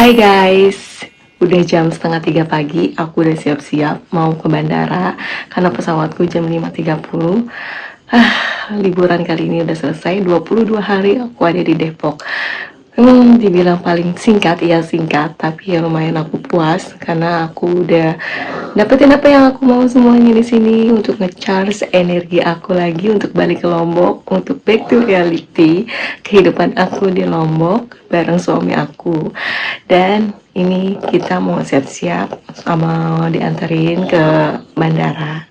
Hai guys, udah jam setengah 3 pagi, aku udah siap-siap mau ke bandara karena pesawatku jam 5.30. Liburan kali ini udah selesai, 22 hari aku ada di Depok. Dibilang paling singkat, ya singkat, tapi ya lumayan aku puas karena aku udah dapetin apa yang aku mau semuanya di sini untuk ngecharge energi aku lagi untuk balik ke Lombok, untuk back to reality kehidupan aku di Lombok bareng suami aku. Dan ini kita mau siap-siap sama dianterin ke bandara.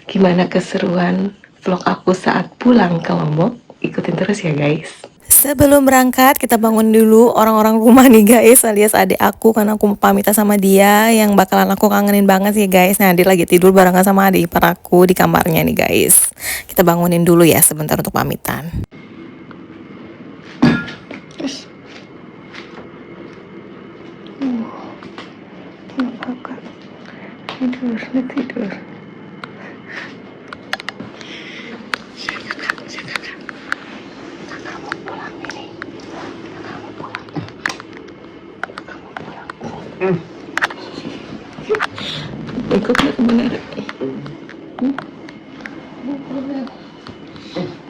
Gimana keseruan vlog aku saat pulang ke Lombok? Ikutin terus ya guys. Sebelum berangkat, kita bangun dulu orang-orang rumah nih guys, alias adik aku, karena aku mau pamitan sama dia yang bakalan aku kangenin banget sih guys. Nah, dia lagi tidur barengan sama adik ipar aku di kamarnya nih guys. Kita bangunin dulu ya sebentar untuk pamitan. Tidur. Ikut nggak ke bandara?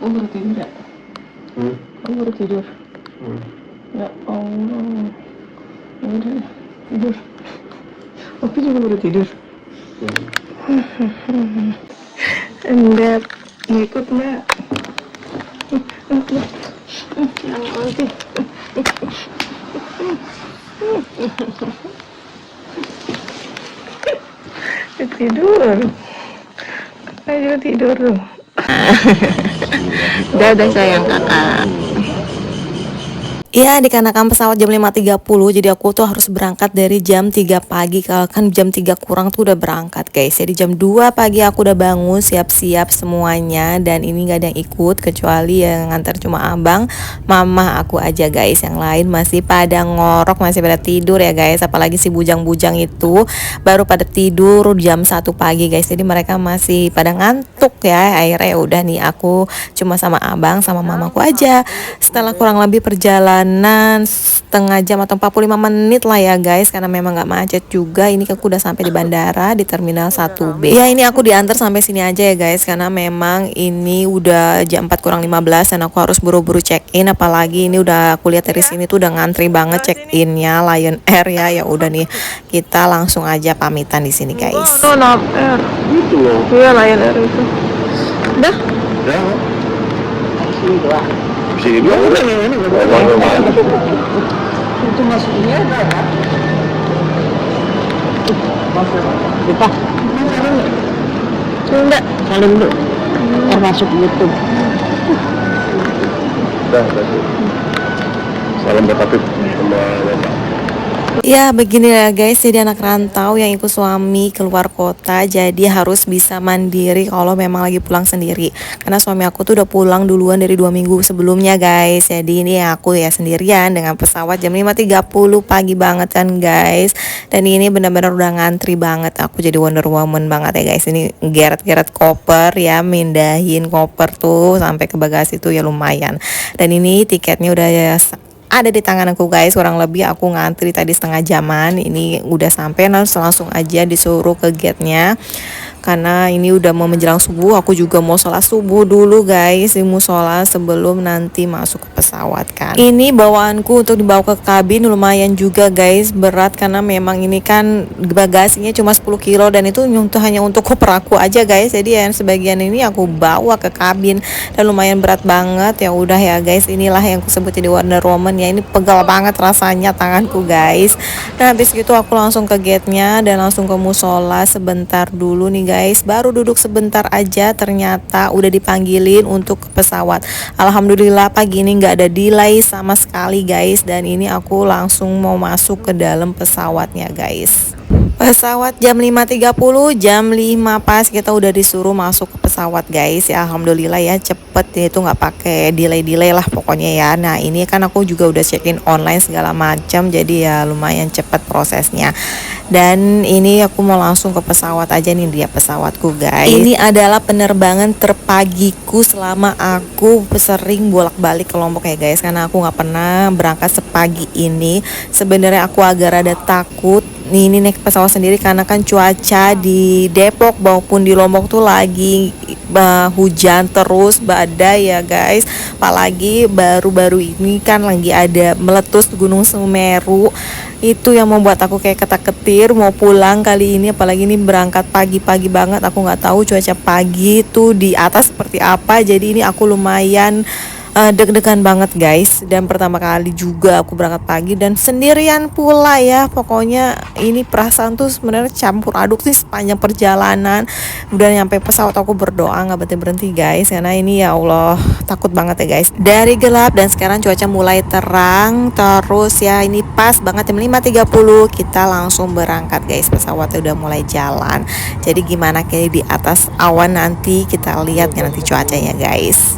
Oh baru tidur ya? Oh baru tidur? Ya Allah. Ya udah tidur. Opi juga baru tidur. Enggak ngikut mbak. Yang nanti tidur. Ayo tidur tuh. Dadah sayang kakak. Iya, dikarenakan pesawat jam 5.30, jadi aku tuh harus berangkat dari jam 3 pagi. Kalau kan jam 3 kurang tuh udah berangkat guys. Jadi jam 2 pagi aku udah bangun, siap-siap semuanya. Dan ini gak ada yang ikut, kecuali yang nganter cuma abang, mama aku aja guys. Yang lain masih pada ngorok, masih pada tidur ya guys. Apalagi si bujang-bujang itu baru pada tidur jam 1 pagi guys. Jadi mereka masih pada ngantuk ya. Akhirnya udah nih, aku cuma sama abang sama mamaku aja. Setelah kurang lebih perjalanan setengah jam atau 45 menit lah ya guys, karena memang gak macet juga. Ini aku udah sampai di bandara di Terminal 1B. Ya ini aku diantar sampai sini aja ya guys, karena memang ini udah jam 4 kurang 15 dan aku harus buru-buru check in. Apalagi ini udah aku lihat dari sini tuh udah ngantri banget check innya Lion Air ya. Ya udah nih, kita langsung aja pamitan di sini guys. Lion Air itu loh. Iya Lion Air itu. Udah? Udah. Sini dua udah. Itu masuknya ada ya? Kita Enggak. salim dulu. Termasuk YouTube. Udah, salam buat Apip sama Mama. Ya begini ya guys, jadi anak rantau yang ikut suami keluar kota, jadi harus bisa mandiri kalau memang lagi pulang sendiri. Karena suami aku tuh udah pulang duluan dari 2 minggu sebelumnya guys. Jadi ini aku ya sendirian dengan pesawat jam 5.30 pagi banget kan guys. Dan ini benar-benar udah ngantri banget. Aku jadi Wonder Woman banget ya guys. Ini geret-geret koper ya, mindahin koper tuh sampai ke bagasi tuh ya lumayan. Dan ini tiketnya udah ya ada di tangan aku guys. Kurang lebih aku ngantri tadi setengah jaman. Ini udah sampai, langsung aja disuruh ke gate-nya. Karena ini udah mau menjelang subuh, aku juga mau sholat subuh dulu guys di musola sebelum nanti masuk ke pesawat kan. Ini bawaanku untuk dibawa ke kabin lumayan juga guys, berat karena memang ini kan bagasinya cuma 10 kilo dan itu hanya untuk koper aku aja guys. Jadi yang sebagian ini aku bawa ke kabin dan lumayan berat banget. Ya udah ya guys, inilah yang aku sebut jadi Wonder Woman ya. Ini pegal banget rasanya tanganku guys. Dan habis gitu aku langsung ke gate-nya dan langsung ke musola sebentar dulu nih guys. Baru duduk sebentar aja ternyata udah dipanggilin untuk ke pesawat. Alhamdulillah pagi ini nggak ada delay sama sekali guys. Dan ini aku langsung mau masuk ke dalam pesawatnya guys. Pesawat jam 5.30, jam 5 pas kita udah disuruh masuk ke pesawat guys ya. Alhamdulillah ya cepet ya, itu nggak pakai delay lah pokoknya ya. Nah ini kan aku juga udah check-in online segala macam, jadi ya lumayan cepet prosesnya. Dan ini aku mau langsung ke pesawat aja nih, dia pesawatku guys. Ini adalah penerbangan terpagiku selama aku sering bolak-balik ke Lombok ya guys, karena aku nggak pernah berangkat sepagi ini. Sebenarnya aku agak rada takut ini naik pesawat sendiri karena kan cuaca di Depok maupun di Lombok tuh lagi hujan terus, badai ya guys. Apalagi baru-baru ini kan lagi ada meletus Gunung Semeru. Itu yang membuat aku kayak ketar-ketir mau pulang kali ini, apalagi ini berangkat pagi-pagi banget. Aku nggak tahu cuaca pagi tuh di atas seperti apa, jadi ini aku lumayan deg-degan banget guys. Dan pertama kali juga aku berangkat pagi dan sendirian pula ya. Pokoknya ini perasaan tuh sebenarnya campur aduk sih sepanjang perjalanan. Udah nyampe pesawat aku berdoa nggak berhenti guys, karena ini ya Allah takut banget ya guys. Dari gelap dan sekarang cuaca mulai terang. Terus ya ini pas banget jam 5.30 kita langsung berangkat guys. Pesawatnya udah mulai jalan. Jadi gimana kayak di atas awan nanti kita lihat ya nanti cuacanya guys.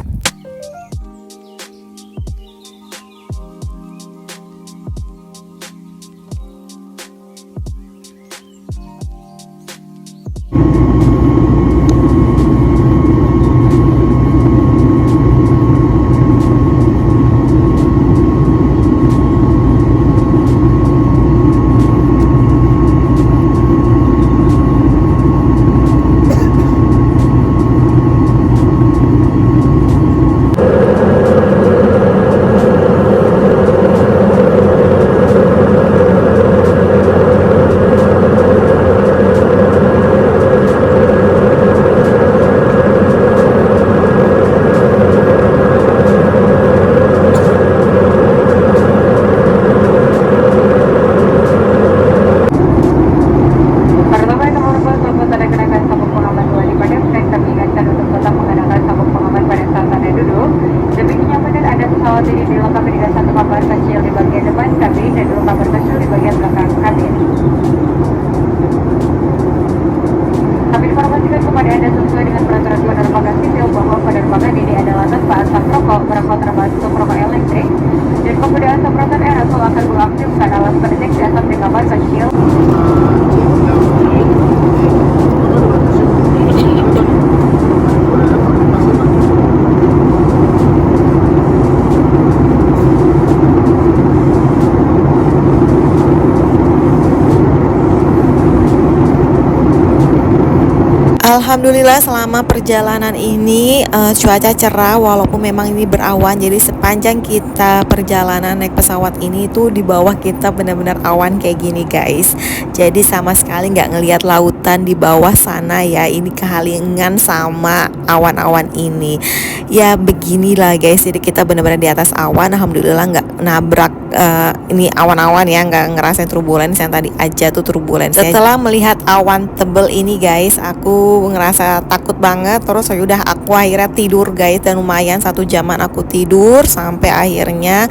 Alhamdulillah selama perjalanan ini cuaca cerah walaupun memang ini berawan. Jadi sepanjang kita perjalanan naik pesawat ini tuh di bawah kita benar-benar awan kayak gini guys. Jadi sama sekali nggak ngelihat lautan di bawah sana ya. Ini kehalingan sama awan-awan ini. Ya beginilah guys. Jadi kita benar-benar di atas awan. Alhamdulillah nggak nabrak ini awan-awan ya, nggak ngerasain turbulens yang tadi aja tuh turbulens. Setelah melihat awan tebel ini guys, aku ngerasa takut banget. Terus udah aku akhirnya tidur guys, dan lumayan 1 jaman aku tidur sampai akhirnya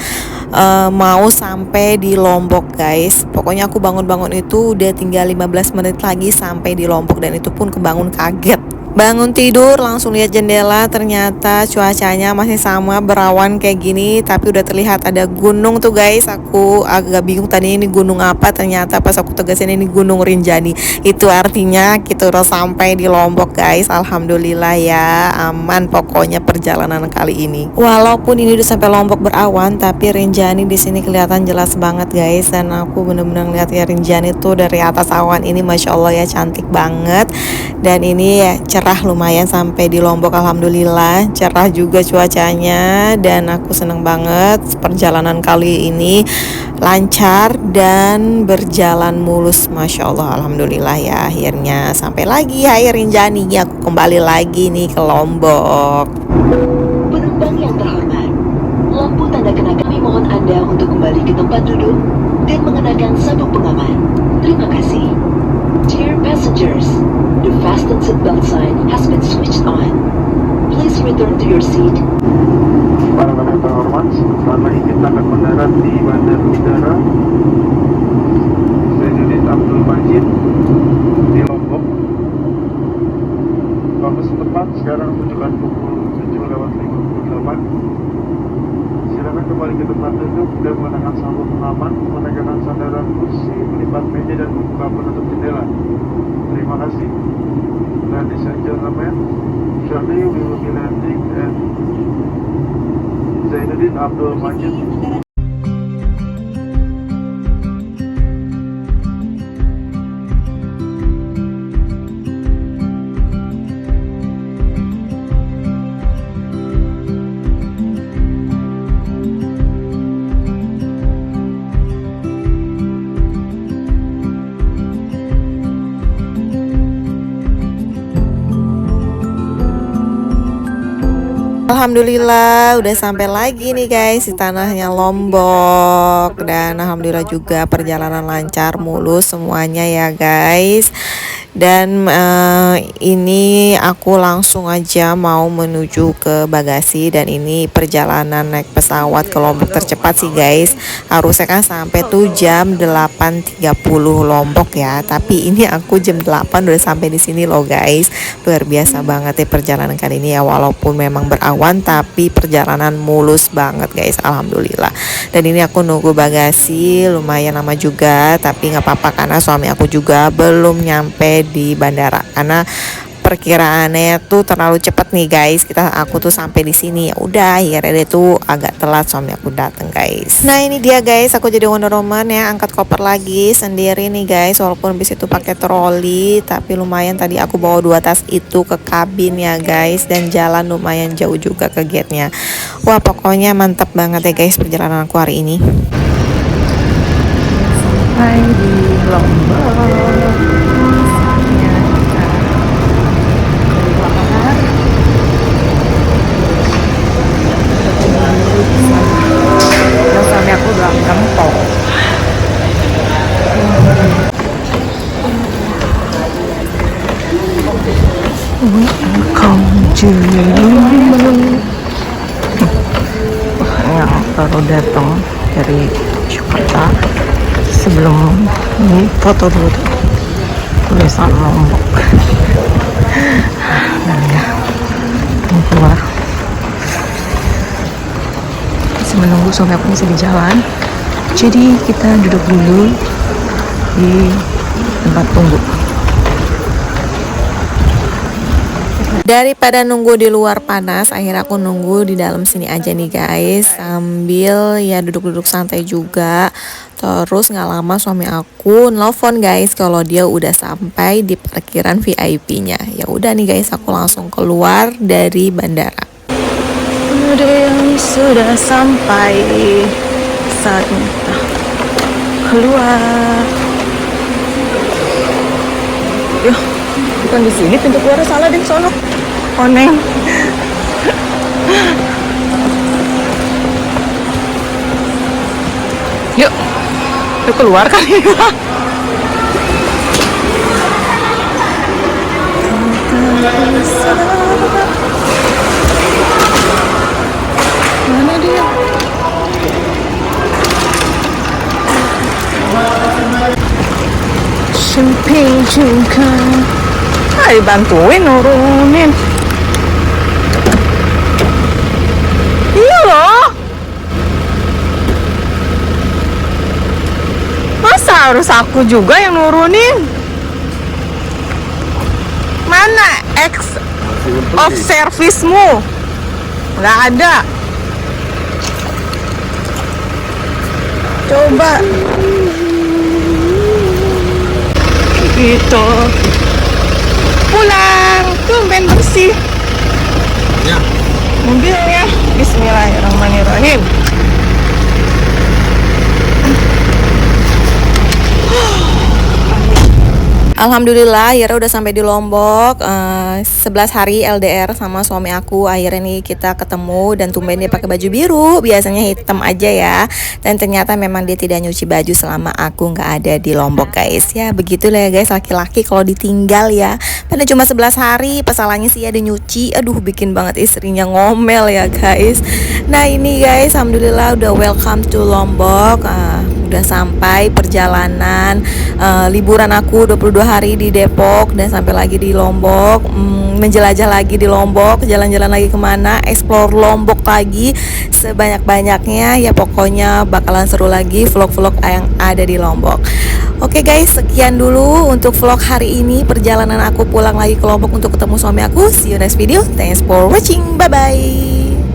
mau sampai di Lombok guys. Pokoknya aku bangun-bangun itu udah tinggal 15 menit lagi sampai di Lombok, dan itu pun kebangun kaget. Bangun tidur langsung lihat jendela, ternyata cuacanya masih sama berawan kayak gini, tapi udah terlihat ada gunung tuh guys. Aku agak bingung tadi ini gunung apa, ternyata pas aku tegasin ini Gunung Rinjani. Itu artinya kita udah sampai di Lombok guys. Alhamdulillah ya, aman pokoknya perjalanan kali ini. Walaupun ini udah sampai Lombok berawan, tapi Rinjani di sini kelihatan jelas banget guys. Dan aku bener-bener ngeliat ya Rinjani tuh dari atas awan ini, masya Allah ya, cantik banget. Dan ini ya cerah lumayan sampai di Lombok. Alhamdulillah cerah juga cuacanya, dan aku seneng banget perjalanan kali ini lancar dan berjalan mulus, masya Allah. Alhamdulillah ya, akhirnya sampai lagi ya Rinjani. Aku kembali lagi nih ke Lombok. Penumpang yang terhormat, lampu tanda kenakan kami mohon Anda untuk kembali ke tempat duduk dan mengenakan sabuk pengaman. Terima kasih. Dear passengers, the fasten seatbelt sign has been switched on. Please return to your seat. Para yang terhormat, setelah ini kita akan mendarat di Bandar Udara Zainuddin Abdul Majid di Lombok. Waktu setempat sekarang menunjukkan pukul 7:58. Silakan kembali ke tempat duduk dan mengenakan sabuk pengaman, menegakkan sandaran kursi, melipat meja dan membuka penutup jendela. Terima kasih. Ladies and gentlemen, shortly we will be landing at Zainuddin Abdul Majid. Alhamdulillah udah sampai lagi nih guys di tanahnya Lombok, dan alhamdulillah juga perjalanan lancar mulus semuanya ya guys. Dan ini aku langsung aja mau menuju ke bagasi, dan ini perjalanan naik pesawat ke Lombok tercepat sih guys. Harusnya kan sampai tuh jam 8.30 Lombok ya, tapi ini aku jam 8 udah sampai di sini loh guys. Luar biasa banget ya perjalanan kali ini ya, walaupun memang berawan tapi perjalanan mulus banget guys, alhamdulillah. Dan ini aku nunggu bagasi lumayan lama juga, tapi nggak apa-apa karena suami aku juga belum nyampe di bandara, karena perkiraannya tuh terlalu cepet nih guys. Aku tuh sampai di sini ya udah, akhirnya dia tuh agak telat suami aku datang guys. Nah ini dia guys, aku jadi Wonder Woman ya, angkat koper lagi sendiri nih guys, walaupun bis itu pakai troli, tapi lumayan tadi aku bawa 2 tas itu ke kabin ya guys, dan jalan lumayan jauh juga ke gate-nya. Wah pokoknya mantap banget ya guys perjalanan aku hari ini. Sampai di Lombok. Suami aku bilang gempol. Yang baru datang dari Jakarta, sebelum ini foto dulu tulisan Lombok. Nah ya, mau keluar. Masih menunggu suami aku masih di jalan, jadi kita duduk dulu di tempat tunggu. Daripada nunggu di luar panas, akhirnya aku nunggu di dalam sini aja nih guys, sambil ya duduk-duduk santai juga. Terus nggak lama suami aku nelfon guys kalau dia udah sampai di parkiran VIP-nya. Ya udah nih guys, aku langsung keluar dari bandara. Ada yang sudah sampai, saatnya kita keluar. Yuk, bukan di sini, pintu keluarnya salah deh, sono. Koneng. Yuk, yuk keluar kan ya. Mana dia? Champagne juga. Ayo bantuin nurunin. Iya loh. Masa harus aku juga yang nurunin? Mana ex of service-mu? Nggak ada. Coba. Gitu. Pulang. Tumben bersih. Ya. Mobilnya. Bismillahirrahmanirrahim. Alhamdulillah akhirnya udah sampai di Lombok. 11 hari LDR sama suami aku. Akhirnya nih kita ketemu, dan tumben dia pakai baju biru, biasanya hitam aja ya. Dan ternyata memang dia tidak nyuci baju selama aku nggak ada di Lombok guys. Ya begitulah ya guys, laki-laki kalau ditinggal ya. Padahal cuma 11 hari, pasalnya sih ada nyuci. Aduh bikin banget istrinya ngomel ya guys. Nah ini guys, alhamdulillah udah welcome to Lombok. udah sampai perjalanan liburan aku 22 hari di Depok dan sampai lagi di Lombok, menjelajah lagi di Lombok, jalan-jalan lagi kemana, explore Lombok lagi sebanyak-banyaknya. Ya pokoknya bakalan seru lagi vlog-vlog yang ada di Lombok. Oke guys, sekian dulu untuk vlog hari ini, perjalanan aku pulang lagi ke Lombok untuk ketemu suami aku. See you next video. Thanks for watching. Bye bye.